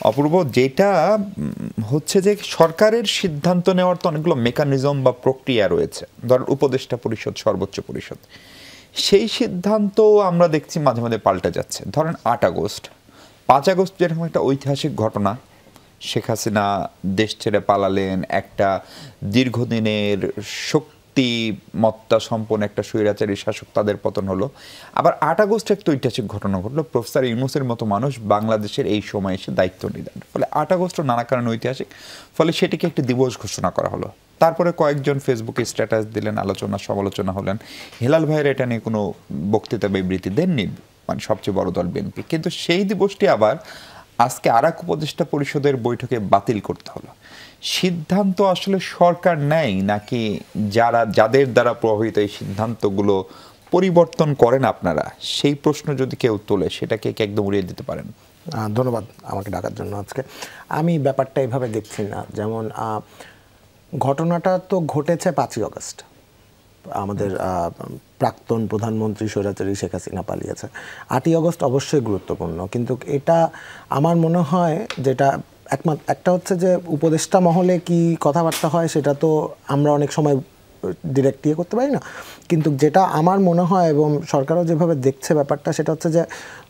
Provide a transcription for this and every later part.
অপূর্ব, যেটা হচ্ছে যে সরকারের সিদ্ধান্ত নেওয়ার তো অনেকগুলো মেকানিজম বা প্রক্রিয়া রয়েছে, ধরেন উপদেষ্টা পরিষদ, সর্বোচ্চ পরিষদ, সেই সিদ্ধান্ত আমরা দেখছি মাঝে মাঝে পাল্টে যাচ্ছে। ধরেন ৮ আগস্ট, ৫ আগস্ট যেরকম একটা ঐতিহাসিক ঘটনা, শেখ হাসিনা দেশ ছেড়ে পালালেন, একটা দীর্ঘদিনের শক্তিমত্তা সম্পন্ন একটা স্বৈরাচারী শাসক, তাদের পতন হলো। আবার ৮ আগস্ট একটা ঐতিহাসিক ঘটনা ঘটলো, প্রফেসর ইউনূসের মতো মানুষ বাংলাদেশের এই সময় এসে দায়িত্ব নিলেন। ফলে ৮ আগস্ট নানা কারণে ঐতিহাসিক, ফলে সেটিকে একটি দিবস ঘোষণা করা হলো। তারপরে কয়েকজন ফেসবুকে স্ট্যাটাস দিলেন, আলোচনা সমালোচনা হলেন। হেলাল ভাইয়ের এটা নিয়ে কোনো বক্তৃতা বিবৃতি দেননি, মানে সবচেয়ে বড় দল বিএনপি। কিন্তু সেই দিবসটি আবার আজকে আর এক উপদেষ্টা পরিষদের বৈঠকে বাতিল করতে হলো। সিদ্ধান্ত আসলে সরকার নেয় নাকি যাদের দ্বারা প্রভাবিত এই সিদ্ধান্তগুলো পরিবর্তন করেন আপনারা? সেই প্রশ্ন যদি কেউ তোলে, সেটাকে একদম উড়িয়ে দিতে পারেন। ধন্যবাদ আমাকে ডাকার জন্য। আজকে আমি ব্যাপারটা এইভাবে দেখছি না। যেমন ঘটনাটা তো ঘটেছে ৫ই আগস্ট, আমাদের প্রাক্তন প্রধানমন্ত্রী স্বৈরাচারী শেখ হাসিনা পালিয়েছে। ৮ই আগস্ট অবশ্যই গুরুত্বপূর্ণ, কিন্তু এটা আমার মনে হয় যেটা একটা হচ্ছে যে উপদেষ্টা মহলে কি কথাবার্তা হয় সেটা তো আমরা অনেক সময় ডিরেক্ট ইয়ে করতে পারি না, কিন্তু যেটা আমার মনে হয় এবং সরকারও যেভাবে দেখছে ব্যাপারটা, সেটা হচ্ছে যে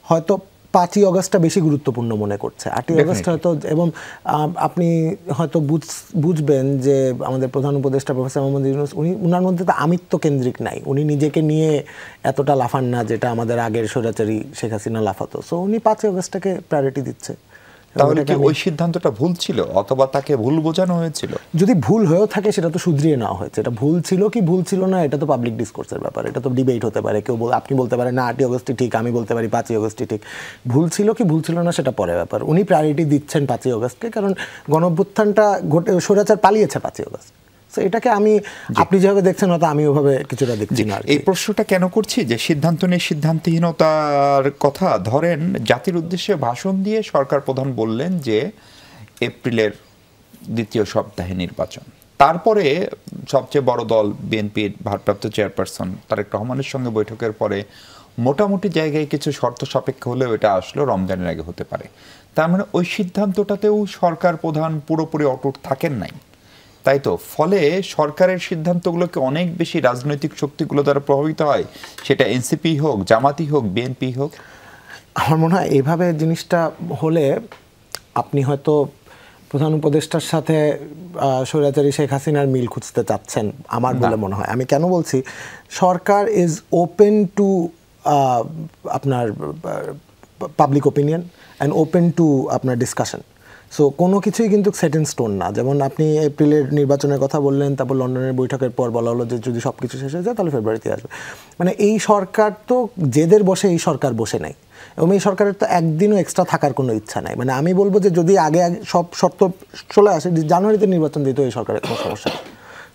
হয়তো ৫ই আগস্টটা বেশি গুরুত্বপূর্ণ মনে করছে। ৮ই আগস্ট হয়তো, এবং আপনি হয়তো বুঝবেন যে আমাদের প্রধান উপদেষ্টা প্রফেসর মোহাম্মদ ইউনূস, উনার মধ্যে তো আমিত্ব কেন্দ্রিক নাই, উনি নিজেকে নিয়ে এতটা লাফান না যেটা আমাদের আগের স্বৈরাচারী শেখ হাসিনা লাফাতো। সো উনি ৫ই আগস্টটাকে প্রায়োরিটি দিচ্ছে। তাহলে কি ওই সিদ্ধান্তটা ভুল ছিল, অথবা তাকে ভুল বোঝানো হয়েছিল? যদি ভুল হয়েও থাকে সেটা তো শুধরিয়ে নেওয়া হয়েছে। এটা ভুল ছিল কি ভুল ছিল না, এটা তো পাবলিক ডিসকোর্সের ব্যাপার, এটা তো ডিবেট হতে পারে। কেউ আপনি বলতে পারেন না ৮ই আগস্টই ঠিক, আমি বলতে পারি ৫ই আগস্টই ঠিক। ভুল ছিল কি ভুল ছিল না সেটা পরে ব্যাপার। উনি প্রায়োরিটি দিচ্ছেন 5ই আগস্টকে, কারণ গণঅভ্যুত্থানটা স্বৈরাচার পালিয়েছে 5ই আগস্ট। সো এটাকে আপনি যেভাবে দেখছেন হয়তো আমি ওভাবে কিছুটা দেখছি না। এই প্রশ্নটা কেন করছি যে সিদ্ধান্ত নিয়ে সিদ্ধান্তহীনতার কথা, ধরেন জাতির উদ্দেশ্যে ভাষণ দিয়ে সরকার প্রধান বললেন যে এপ্রিলের দ্বিতীয় সপ্তাহে নির্বাচন। তারপরে সবচেয়ে বড় দল বিএনপির ভারপ্রাপ্ত চেয়ারপারসন তারেক রহমানের সঙ্গে বৈঠকের পরে মোটামুটি জায়গায় কিছু শর্ত সাপেক্ষ হলেও এটা আসলো রমজানের আগে হতে পারে। তার মানে ওই সিদ্ধান্তটাতেও সরকার প্রধান পুরোপুরি অটুট থাকেন নাই, তাই তো? ফলে সরকারের সিদ্ধান্তগুলোকে অনেক বেশি রাজনৈতিক শক্তিগুলো দ্বারা প্রভাবিত হয়, সেটা এনসিপি হোক, জামাতি হোক, বিএনপি হোক। আমার মনে হয় এইভাবে জিনিসটা হলে আপনি হয়তো প্রধান উপদেষ্টার সাথে স্বৈরাচারী শেখ হাসিনার মিল খুঁজতে চাচ্ছেন, আমার বলে মনে হয়। আমি কেন বলছি, সরকার ইজ ওপেন টু আপনার public opinion and open to আপনার ডিসকাশন। সো কোনো কিছুই কিন্তু সেট ইন স্টোন না। যেমন আপনি এপ্রিলের নির্বাচনের কথা বললেন, তারপর লন্ডনের বৈঠকের পর বলা হলো যে যদি সব কিছু শেষ হয়ে যায় তাহলে ফেব্রুয়ারিতে আসবে। মানে এই সরকার তো যেদের বসে এই সরকার বসে নাই, এবং এই সরকারের তো একদিনও এক্সট্রা থাকার কোনো ইচ্ছা নাই। মানে আমি বলবো যে যদি আগে সব শর্ত চলে আসে, জানুয়ারিতে নির্বাচন দিতে এই সরকারের কোনো সমস্যা নেই।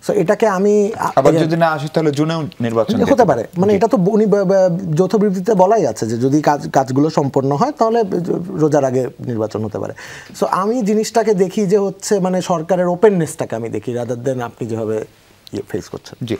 সো এটাকে আমি আবার যদি না আসে তাহলে জুনেও নির্বাচন হতে পারে। মানে এটা তো উনি যৌথ বিবৃতিতে বলাই আছে যে যদি কাজগুলো সম্পন্ন হয় তাহলে রোজার আগে নির্বাচন হতে পারে। সো আমি জিনিসটাকে দেখি যে হচ্ছে মানে সরকারের ওপেননেসটাকে আমি দেখি, রাদার দেন আপনি যেভাবে ফেস করছেন। জি।